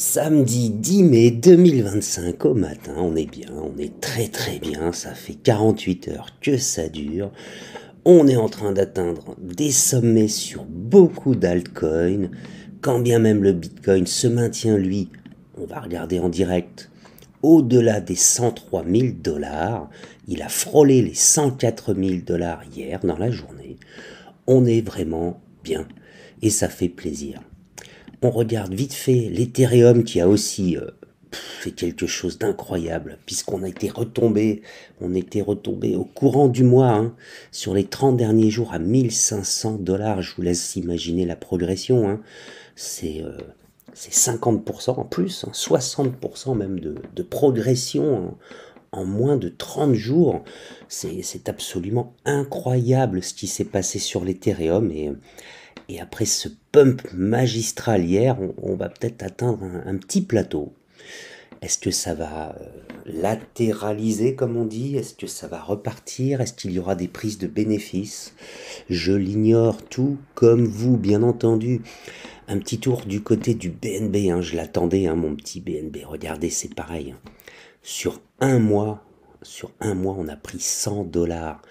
Samedi 10 mai 2025 au matin, on est bien, on est très très bien, ça fait 48 heures que ça dure. On est en train d'atteindre des sommets sur beaucoup d'altcoins, quand bien même le Bitcoin se maintient lui, on va regarder en direct, au-delà des 103 000 dollars. Il a frôlé les 104 000 dollars hier dans la journée. On est vraiment bien et ça fait plaisir. On regarde vite fait l'Ethereum qui a aussi fait quelque chose d'incroyable, puisqu'on a été retombé, on était retombé au courant du mois, sur les 30 derniers jours à 1500 dollars. Je vous laisse imaginer la progression, c'est 50% en plus, 60% même de progression en moins de 30 jours. C'est absolument incroyable ce qui s'est passé sur l'Ethereum. Et après ce pump magistral hier, on va peut-être atteindre un petit plateau. Est-ce que ça va latéraliser, comme on dit? Est-ce que ça va repartir? Est-ce qu'il y aura des prises de bénéfices? Je l'ignore, tout comme vous, bien entendu. Un petit tour du côté du BNB, je l'attendais, mon petit BNB. Regardez, c'est pareil. Sur un mois, on a pris 100 dollars.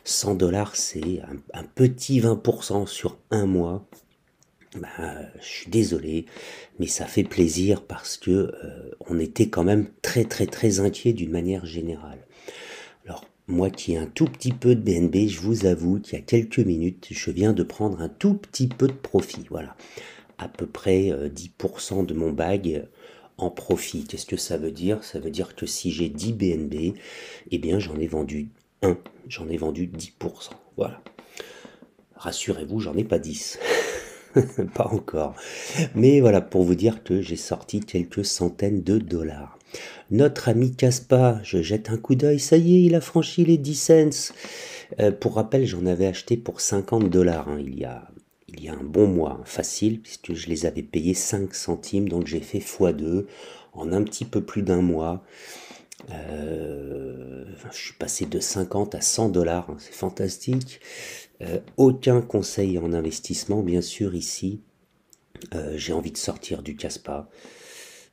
100 dollars, c'est un petit 20% sur un mois. Je suis désolé, mais ça fait plaisir parce que on était quand même très très très inquiet d'une manière générale. Alors moi qui ai un tout petit peu de BNB, je vous avoue qu'il y a quelques minutes, je viens de prendre un tout petit peu de profit. Voilà, à peu près 10% de mon bag en profit. Qu'est-ce que ça veut dire? Ça veut dire que si j'ai 10 BNB, eh bien j'en ai vendu 1, j'en ai vendu 10%. Voilà. Rassurez-vous, j'en ai pas 10. Pas encore. Mais voilà, pour vous dire que j'ai sorti quelques centaines de dollars. Notre ami Caspa, je jette un coup d'œil, ça y est, il a franchi les 10 cents. Pour rappel, j'en avais acheté pour 50 dollars il y a un bon mois, facile, puisque je les avais payés 5 centimes, donc j'ai fait x2 en un petit peu plus d'un mois. Je suis passé de 50 à 100 dollars, c'est fantastique. Aucun conseil en investissement, bien sûr, ici. J'ai envie de sortir du Caspa.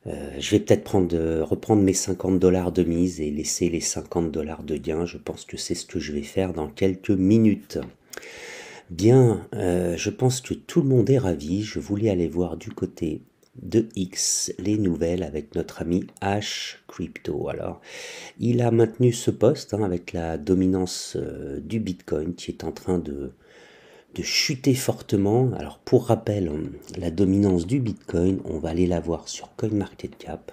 Je vais peut-être reprendre mes 50 dollars de mise et laisser les 50 dollars de gain. Je pense que c'est ce que je vais faire dans quelques minutes. Bien, je pense que tout le monde est ravi. Je voulais aller voir du côté de X les nouvelles avec notre ami H Crypto. Alors, il a maintenu ce poste avec la dominance du Bitcoin qui est en train de chuter fortement. Alors pour rappel, la dominance du Bitcoin, on va aller la voir sur CoinMarketCap.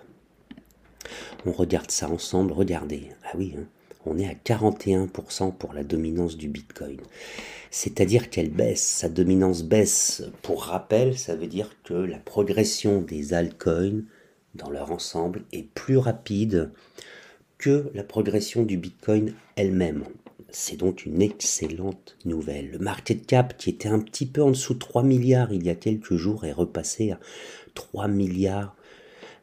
On regarde ça ensemble, regardez. Ah oui, on est à 41% pour la dominance du Bitcoin. C'est-à-dire qu'elle baisse, sa dominance baisse. Pour rappel, ça veut dire que la progression des altcoins dans leur ensemble est plus rapide que la progression du Bitcoin elle-même. C'est donc une excellente nouvelle. Le market cap qui était un petit peu en dessous de 3 milliards il y a quelques jours est repassé à 3 milliards,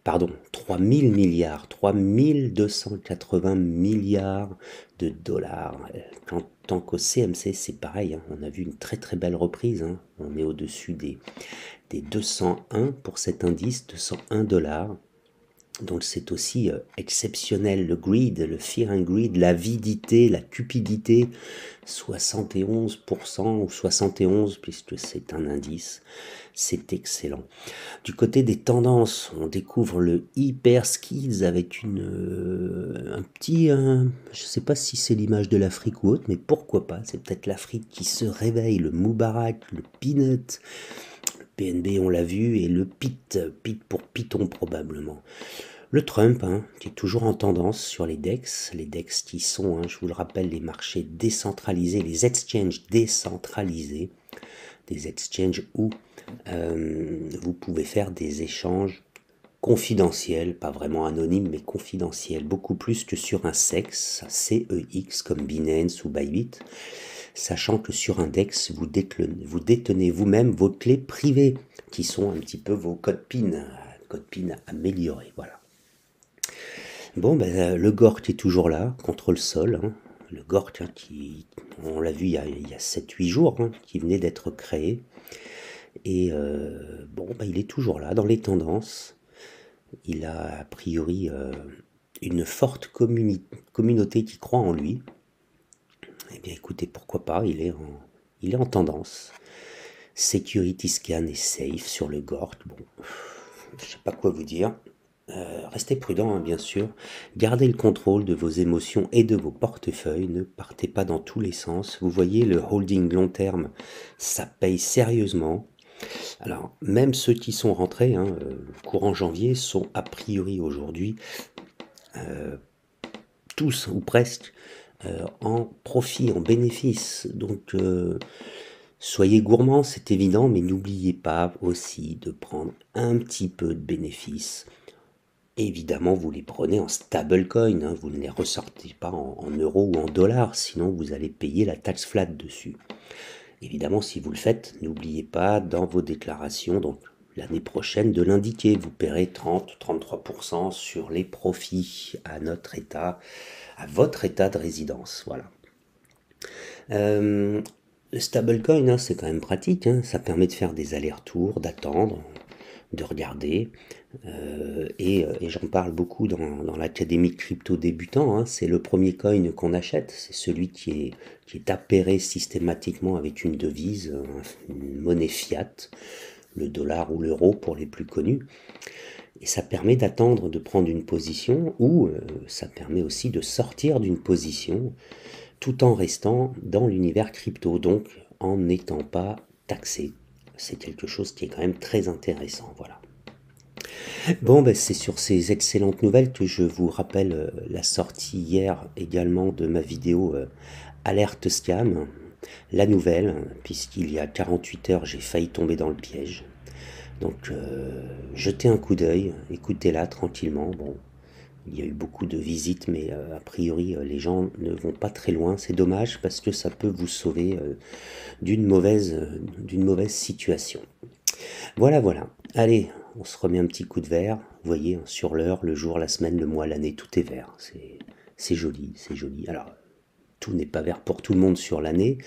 pardon, 3000 milliards, 3280 milliards de dollars. Tant qu'au CMC, c'est pareil, on a vu une très très belle reprise, on est au-dessus des 201 pour cet indice, 201 dollars. Donc c'est aussi exceptionnel, le greed, le fear and greed, l'avidité, la cupidité, 71% ou 71 puisque c'est un indice, c'est excellent. Du côté des tendances, on découvre le Hyper Skills avec un petit, je sais pas si c'est l'image de l'Afrique ou autre, mais pourquoi pas, c'est peut-être l'Afrique qui se réveille, le Moubarak, le Peanut, le PNB on l'a vu, et le Pit pour Python probablement. Le Trump, qui est toujours en tendance sur les DEX qui sont, je vous le rappelle, les marchés décentralisés, les exchanges décentralisés, des exchanges où vous pouvez faire des échanges confidentiels, pas vraiment anonymes, mais confidentiels, beaucoup plus que sur un CEX, CEX comme Binance ou Bybit, sachant que sur un DEX, vous détenez vous-même vos clés privées, qui sont un petit peu vos codes PIN améliorés, voilà. Bon, le Gork est toujours là, contre le sol. Le Gork, qui, on l'a vu il y a 7-8 jours, qui venait d'être créé. Et il est toujours là, dans les tendances. Il a a priori une forte communauté qui croit en lui. Eh bien écoutez, pourquoi pas, il est en tendance. Security scan est safe sur le Gort. Bon, je sais pas quoi vous dire. Restez prudent, hein, bien sûr. Gardez le contrôle de vos émotions et de vos portefeuilles. Ne partez pas dans tous les sens. Vous voyez, le holding long terme, ça paye sérieusement. Alors, même ceux qui sont rentrés, hein, courant janvier, sont a priori aujourd'hui tous ou presque en profit, en bénéfice. Donc, soyez gourmands, c'est évident, mais n'oubliez pas aussi de prendre un petit peu de bénéfices. Évidemment, vous les prenez en stablecoin, hein, vous ne les ressortez pas en euros ou en dollars, sinon vous allez payer la taxe flat dessus. Évidemment, si vous le faites, n'oubliez pas dans vos déclarations, donc l'année prochaine, de l'indiquer. Vous paierez 30-33% sur les profits à notre état, à votre état de résidence. Voilà. Le stablecoin, hein, c'est quand même pratique, hein, ça permet de faire des allers-retours, d'attendre, de regarder, et j'en parle beaucoup dans l'académie de crypto débutant, hein, c'est le premier coin qu'on achète, c'est celui qui est appairé systématiquement avec une devise, une monnaie fiat, le dollar ou l'euro pour les plus connus, et ça permet d'attendre de prendre une position, ou ça permet aussi de sortir d'une position, tout en restant dans l'univers crypto, donc en n'étant pas taxé. C'est quelque chose qui est quand même très intéressant, voilà. Bon, ben, c'est sur ces excellentes nouvelles que je vous rappelle la sortie hier également de ma vidéo Alerte Scam, la nouvelle, puisqu'il y a 48 heures j'ai failli tomber dans le piège. Donc jetez un coup d'œil, écoutez-la tranquillement. Bon, il y a eu beaucoup de visites, mais a priori les gens ne vont pas très loin. C'est dommage parce que ça peut vous sauver d'une mauvaise situation. Voilà, voilà. Allez, on se remet un petit coup de vert. Vous voyez, hein, sur l'heure, le jour, la semaine, le mois, l'année, tout est vert. C'est joli, c'est joli. Alors, tout n'est pas vert pour tout le monde sur l'année.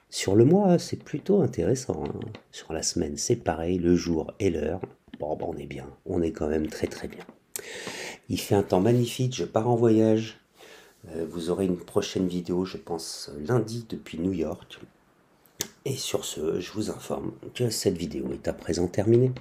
Sur le mois, c'est plutôt intéressant, hein. Sur la semaine, c'est pareil, le jour et l'heure. Bon, on est bien, on est quand même très très bien. Il fait un temps magnifique, je pars en voyage. Vous aurez une prochaine vidéo, je pense, lundi depuis New York. Et sur ce, je vous informe que cette vidéo est à présent terminée.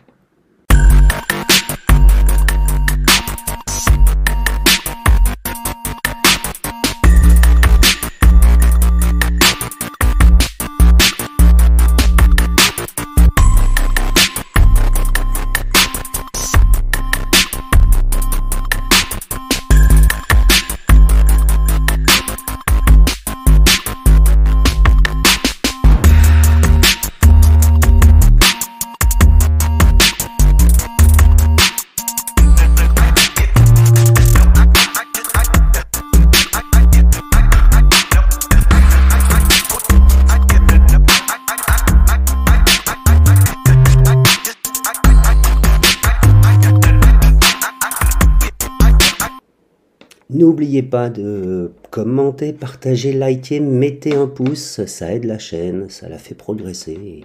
N'oubliez pas de commenter, partager, liker, mettez un pouce, ça aide la chaîne, ça la fait progresser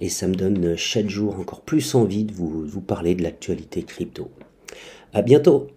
et ça me donne chaque jour encore plus envie de vous parler de l'actualité crypto. À bientôt!